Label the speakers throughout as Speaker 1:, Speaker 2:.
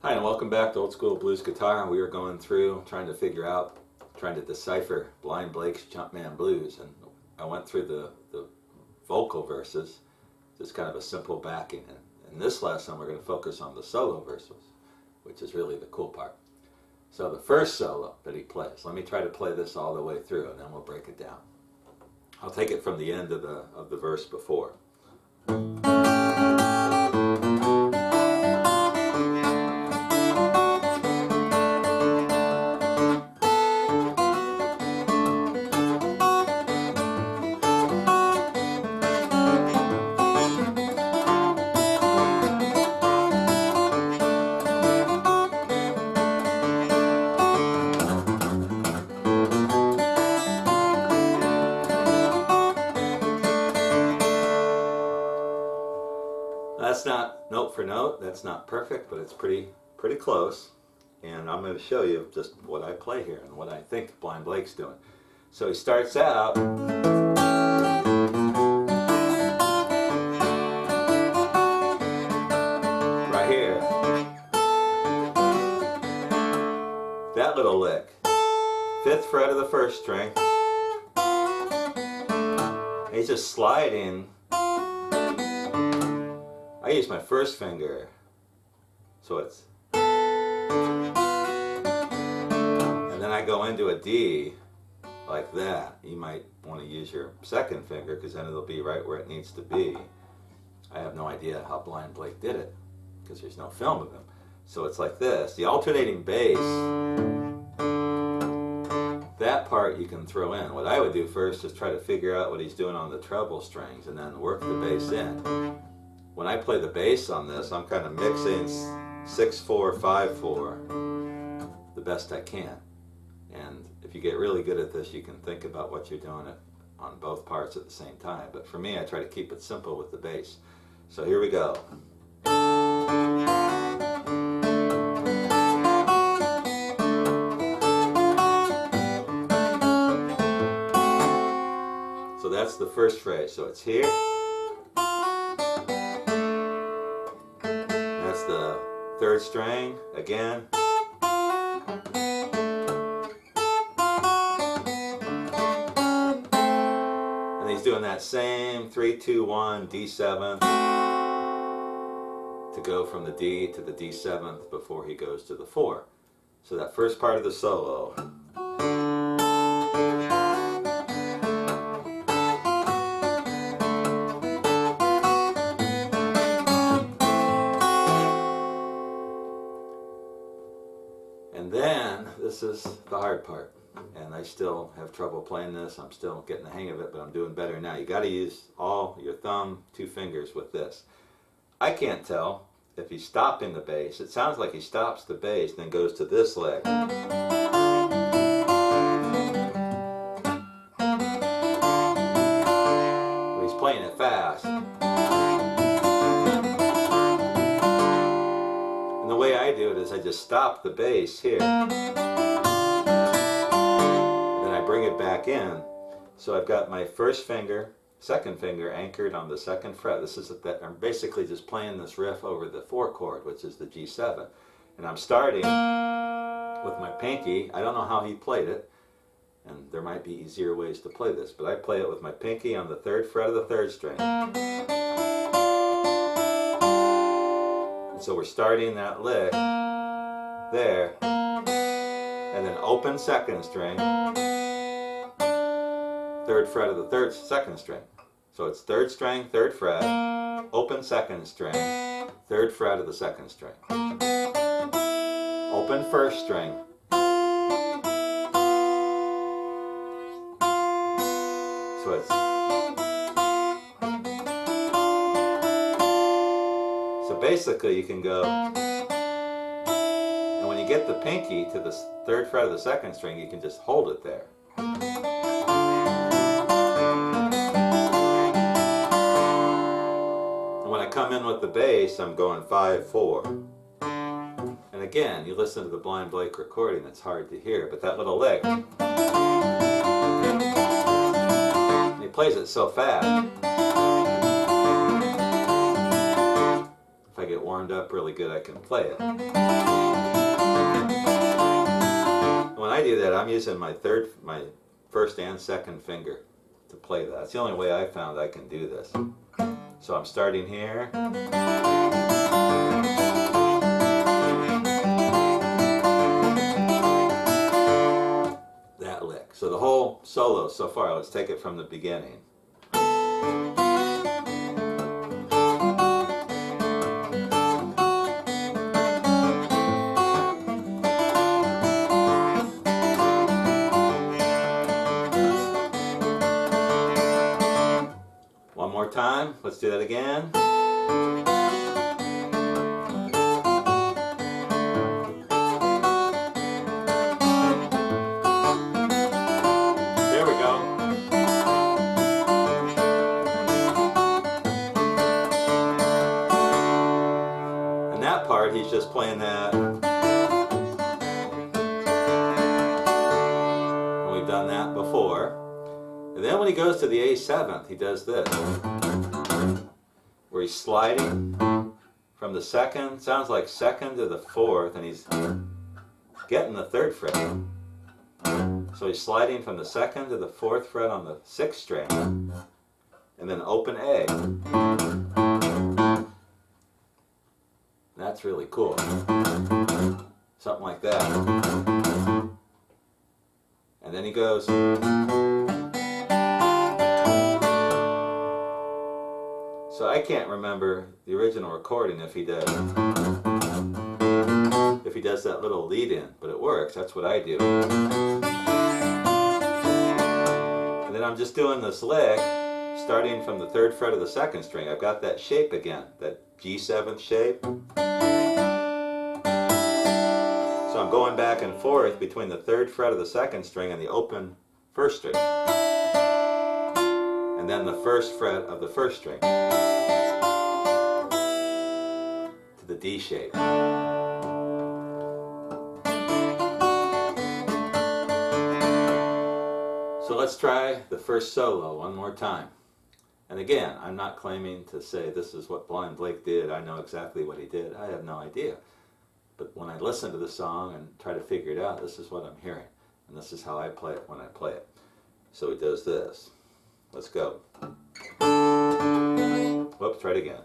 Speaker 1: Hi, and welcome back to Old School Blues Guitar. We are going through trying to decipher Blind Blake's Chump Blues, and I went through the vocal verses, just kind of a simple backing. And in this lesson, we're going to focus on the solo verses, which is really the cool part. So the first solo that he plays, let me try to play this all the way through, and then we'll break it down. I'll take it from the end of the verse before. That's not note for note, that's not perfect, but it's pretty close. And I'm going to show you just what I play here and what I think Blind Blake's doing. So he starts out right here. That little lick. 5th fret of the 1st string. And he's just sliding. I use my 1st finger, so it's, and then I go into a D like that. You might want to use your 2nd finger because then it'll be right where it needs to be. I have no idea how Blind Blake did it because there's no film of him. So it's like this. The alternating bass, that part you can throw in. What I would do first is try to figure out what he's doing on the treble strings and then work the bass in. When I play the bass on this, I'm kind of mixing 6/4, 5/4 the best I can. And if you get really good at this, you can think about what you're doing on both parts at the same time. But for me, I try to keep it simple with the bass. So here we go. So that's the first phrase. So it's here. That's the 3rd string again. And he's doing that same 3-2-1 D7 to go from the D to the D7th before he goes to the 4. So that first part of the solo. And then, this is the hard part, and I still have trouble playing this. I'm still getting the hang of it, but I'm doing better now. You got to use all your thumb, 2 fingers with this. I can't tell if he's stopping the bass. It sounds like he stops the bass, then goes to this leg. But he's playing it fast. And the way I do it is I just stop the bass here. And then I bring it back in. So I've got my 1st finger, 2nd finger anchored on the 2nd fret. This is I'm basically just playing this riff over the 4 chord, which is the G7. And I'm starting with my pinky. I don't know how he played it, and there might be easier ways to play this, but I play it with my pinky on the 3rd fret of the 3rd string. So we're starting that lick there, and then open 2nd string, 3rd fret of the 2nd string. So it's 3rd string, 3rd fret, open 2nd string, 3rd fret of the 2nd string. Open 1st string. So it's, so basically you can go, and when you get the pinky to the 3rd fret of the 2nd string, you can just hold it there. And when I come in with the bass, I'm going 5/4. And again, you listen to the Blind Blake recording, it's hard to hear, but that little lick, he plays it so fast. If I get 1, warmed up really good, I can play it. When I do that, I'm using my first and second finger to play that. It's the only way I found I can do this. So I'm starting here. That lick. So the whole solo so far, let's take it from the beginning. One more time. Let's do that again. There we go. And that part, he's just playing that. And we've done that before. And then when he goes to the A7th, he does this. Where he's sliding from the second, sounds like second to the fourth, and he's getting the third fret. So he's sliding from the second to the fourth fret on the sixth string, and then open A. That's really cool. Something like that. And then he goes. So I can't remember the original recording if he does that little lead in, but it works. That's what I do. And then I'm just doing this lick, starting from the third fret of the second string. I've got that shape again, that G7th shape. So I'm going back and forth between the third fret of the second string and the open first string. And then the first fret of the first string. The D shape. So let's try the first solo one more time. And again, I'm not claiming to say this is what Blind Blake did. I know exactly what he did. I have no idea. But when I listen to the song and try to figure it out, this is what I'm hearing. And this is how I play it when I play it. So he does this. Let's go. Whoops, try it again.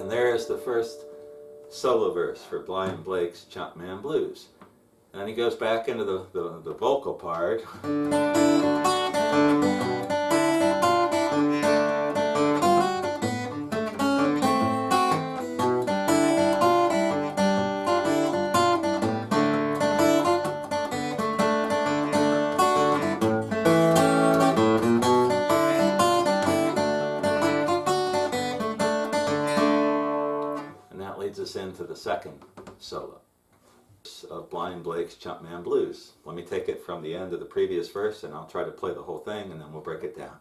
Speaker 1: There's the first solo verse for Blind Blake's Chump Man Blues. And then he goes back into the vocal part. Leads us into the second solo of Blind Blake's Chump Man Blues. Let me take it from the end of the previous verse and I'll try to play the whole thing and then we'll break it down.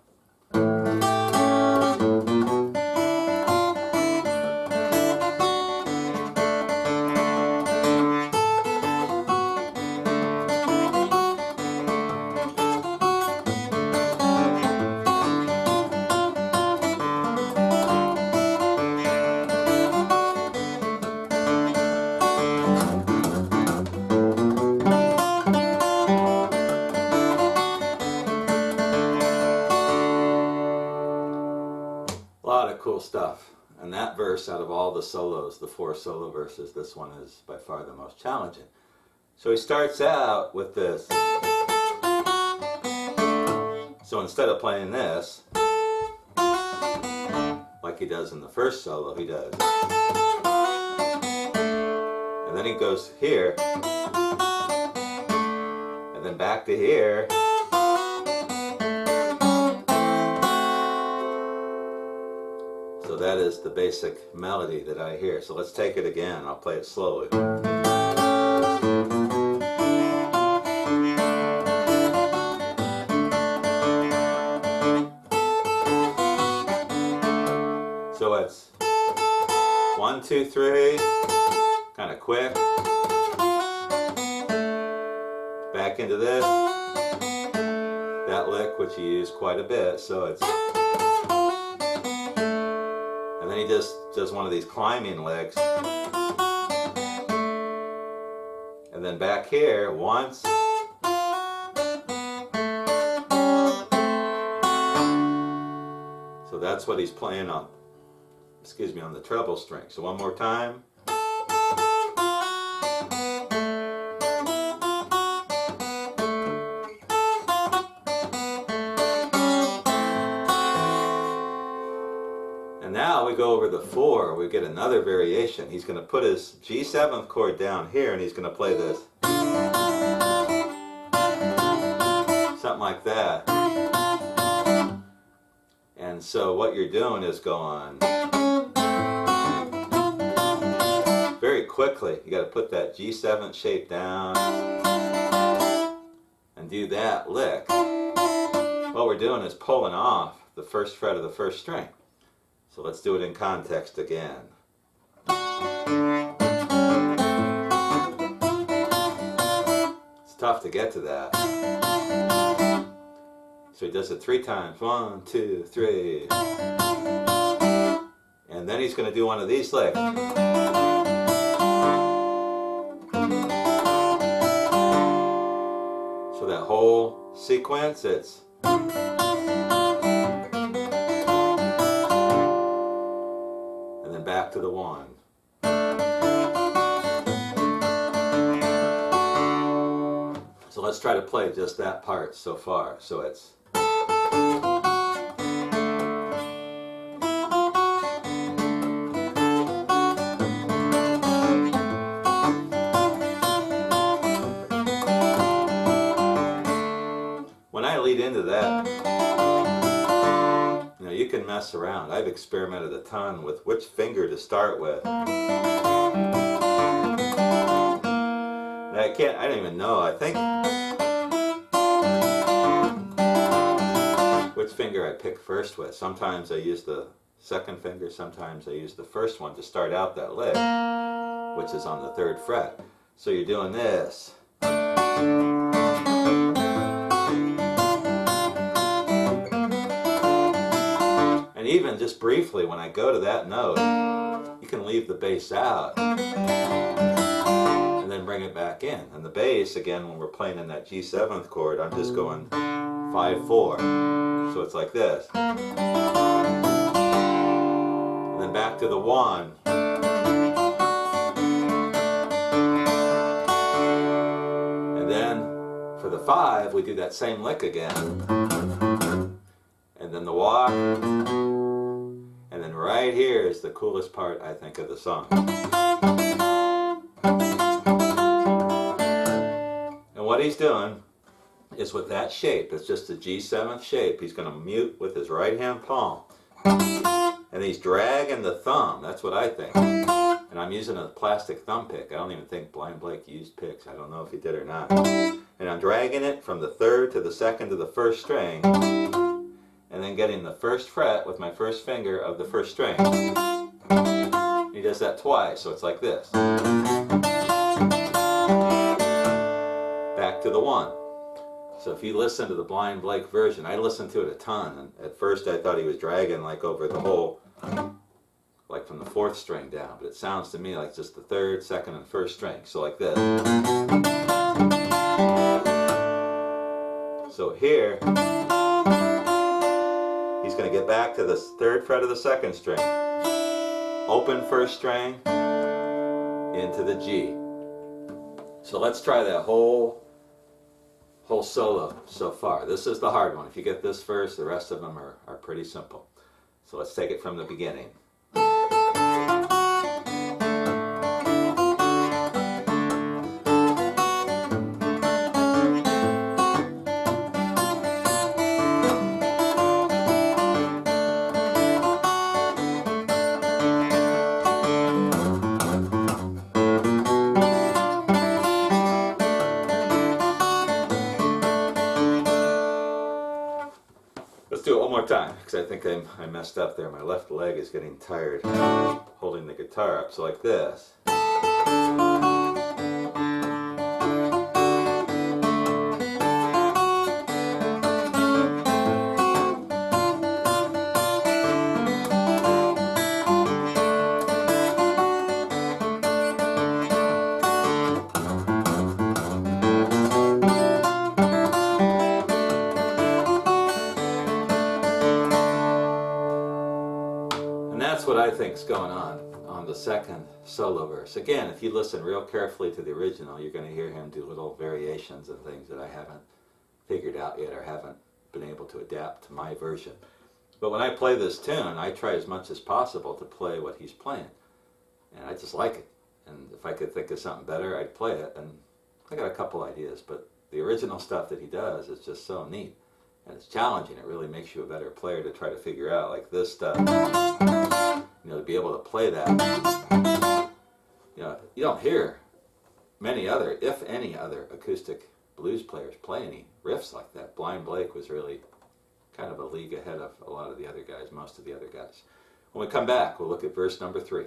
Speaker 1: A lot of cool stuff. And that verse, out of all the solos, the 4 solo verses, this one is by far the most challenging. So he starts out with this. So instead of playing this, like he does in the first solo, he does. And then he goes here, and then back to here. So that is the basic melody that I hear. So let's take it again. I'll play it slowly. 2, 3, kind of quick. Back into this, that lick which he used quite a bit, so it's, and then he just does one of these climbing licks, and then back here once, so that's what he's playing on, excuse me, on the treble string. So one more time. And now we go over the 4, we get another variation. He's going to put his G7th chord down here and he's going to play this. Something like that. And so what you're doing is going very quickly. You got to put that G7 shape down and do that lick. What we're doing is pulling off the first fret of the first string. So let's do it in context again. It's tough to get to that. So he does it 3 times. 1, 2, 3. And then he's going to do one of these licks. So that whole sequence, it's back to the 1. So let's try to play just that part so far. So it's when I lead into that, you can mess around. I've experimented a ton with which finger to start with. I don't even know. I think which finger I pick first with. Sometimes I use the second finger, sometimes I use the first one to start out that lick, which is on the 3rd fret. So you're doing this. And even just briefly, when I go to that note, you can leave the bass out and then bring it back in. And the bass, again, when we're playing in that G7th chord, I'm just going 5, 4. So it's like this. And then back to the 1. And then for the 5, we do that same lick again. And then the walk. And then right here is the coolest part, I think, of the song. And what he's doing is with that shape, it's just a G7th shape, he's going to mute with his right hand palm. And he's dragging the thumb, that's what I think. And I'm using a plastic thumb pick. I don't even think Blind Blake used picks. I don't know if he did or not. And I'm dragging it from the 3rd to the 2nd to the 1st string. And then getting the 1st fret with my 1st finger of the 1st string. He does that twice, so it's like this. Back to the 1. So if you listen to the Blind Blake version, I listened to it a ton, and at first I thought he was dragging like over the whole, like from the 4th string down, but it sounds to me like just the 3rd, 2nd, and 1st string, so like this. So here, he's going to get back to the 3rd fret of the 2nd string. Open 1st string into the G. So let's try that whole solo so far. This is the hard one. If you get this first, the rest of them are pretty simple. So let's take it from the beginning. Let's do it one more time, because I think I messed up there. My left leg is getting tired. holding the guitar up, so like this. And that's what I think's going on the second solo verse. Again, if you listen real carefully to the original, you're going to hear him do little variations and things that I haven't figured out yet or haven't been able to adapt to my version. But when I play this tune, I try as much as possible to play what he's playing. And I just like it. And if I could think of something better, I'd play it. And I got a couple ideas, but the original stuff that he does is just so neat. And it's challenging. It really makes you a better player to try to figure out, like, this stuff. You know, to be able to play that. You know, you don't hear many other, if any other, acoustic blues players play any riffs like that. Blind Blake was really kind of a league ahead of a lot of the other guys, most of the other guys. When we come back, we'll look at verse number 3.